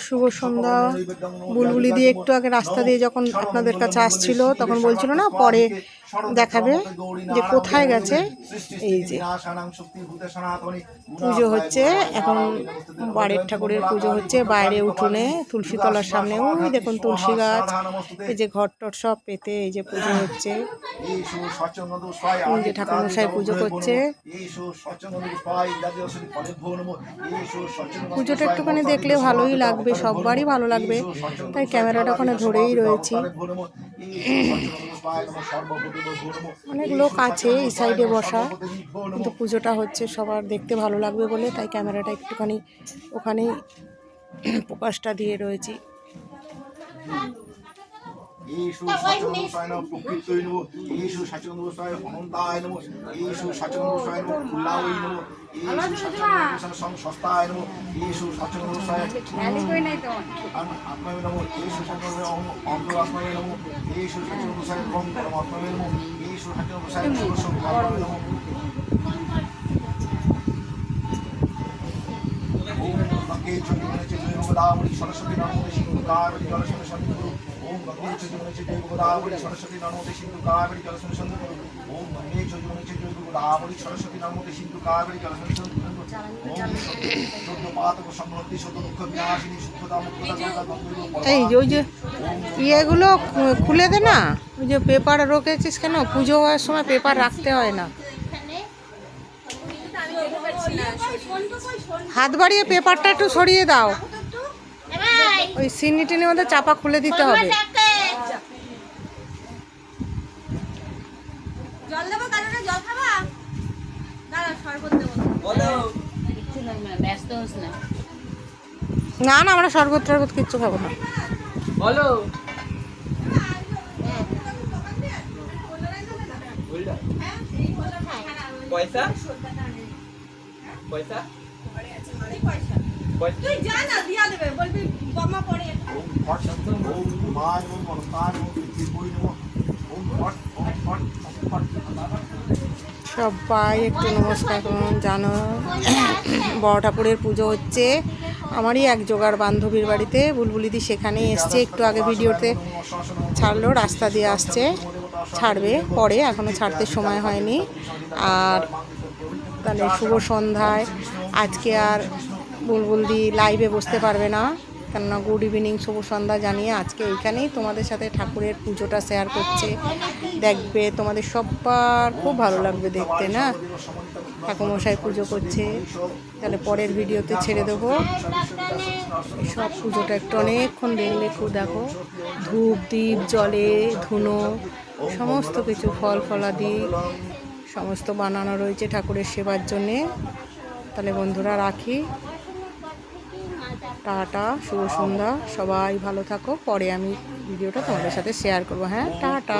শুভ সন্ধ্যা। বুলবুলি দিয়ে একটু আগে রাস্তা দিয়ে যখন আপনাদের কাছে আসছিল তখন বলছিল না পরে দেখাবে যে কোথায় গেছে। এই যে পুজো হচ্ছে এখন, বাড়ির ঠাকুরের পুজো হচ্ছে বাইরে উঠোনে তুলসী তলার সামনে। ওই দেখুন তুলসী গাছ, এই যে ঘর টর সব পেতে এই যে পুজো হচ্ছে। এই যে ঠাকুরমশাই পুজো করছে। পুজোটা একটুখানি দেখলে ভালোই লাগবে, সববারই ভালো লাগবে, তাই ক্যামেরাটা ওখানে ধরেই রয়েছি। অনেক লোক আছে এই সাইডে বসা, কিন্তু পুজোটা হচ্ছে সবার দেখতে ভালো লাগবে বলে তাই ক্যামেরাটা একটুখানি ওখানেই ফোকাসটা দিয়ে রয়েছি। সরস্বতী নমস্তে সিন্ধু কাবেরী জলসনে সন্নিধি ওম গঙ্গে চ যমুনে চৈব গোদাবরী সরস্বতী নমস্তে সিন্ধু কাবেরী জলসনে সন্নিধি ওম গঙ্গে চ যমুনে চৈব গোদাবরী সরস্বতী নমস্তে সিন্ধু কাবেরী জলসনে সন্নিধি এই যে ওই যে ইয়েগুলো খুলে দে না, ওই যে পেপার রেখেছিস কেন? পুজো হওয়ার সময় পেপার রাখতে হয় না। হাত বাড়িয়ে পেপারটা একটু সরিয়ে দাও, ওই সিনি টিনের মধ্যে চাপা খুলে দিতে হবে। না না, আমরা শরবত টরবত কিচ্ছু খাবো না। বলো পয়সা পয়সা তুই যা না দিয়া দেবে, বলবি বাবা পড়ে সবাই একটু নমস্কার করুন। জানো বড় ঠাকুরের পুজো হচ্ছে আমারই এক জোগাড় বান্ধবীর বাড়িতে, বুলবুলিদি সেখানেই এসছে। একটু আগে ভিডিওতে ছাড়লো, রাস্তা দিয়ে আসছে, ছাড়বে পরে, এখনও ছাড়তে সময় হয়নি। আর তাহলে শুভ সন্ধ্যায় আজকে আর বুলবুলদি লাইভে বসতে পারবে না, কেননা গুড ইভিনিং শুভ সন্ধ্যা জানিয়ে আজকে এইখানেই তোমাদের সাথে ঠাকুরের পুজোটা শেয়ার করছে। দেখবে তোমাদের সবার খুব ভালো লাগবে দেখতে, না ঠাকুরমশাই পুজো করছে। তাহলে পরের ভিডিওতে ছেড়ে দেবো সব পুজোটা, একটু অনেকক্ষণ দেখলে খুব দেখো ধূপ দ্বীপ জলে ধুনো সমস্ত কিছু ফল ফলাদি সমস্ত বানানো রয়েছে ঠাকুরের সেবার জন্যে। তাহলে বন্ধুরা রাখি, টাটা, শুভ সন্ধ্যা, সবাই ভালো থাকো। পরে আমি ভিডিওটা তোমাদের সাথে শেয়ার করবো। হ্যাঁ, টাটা।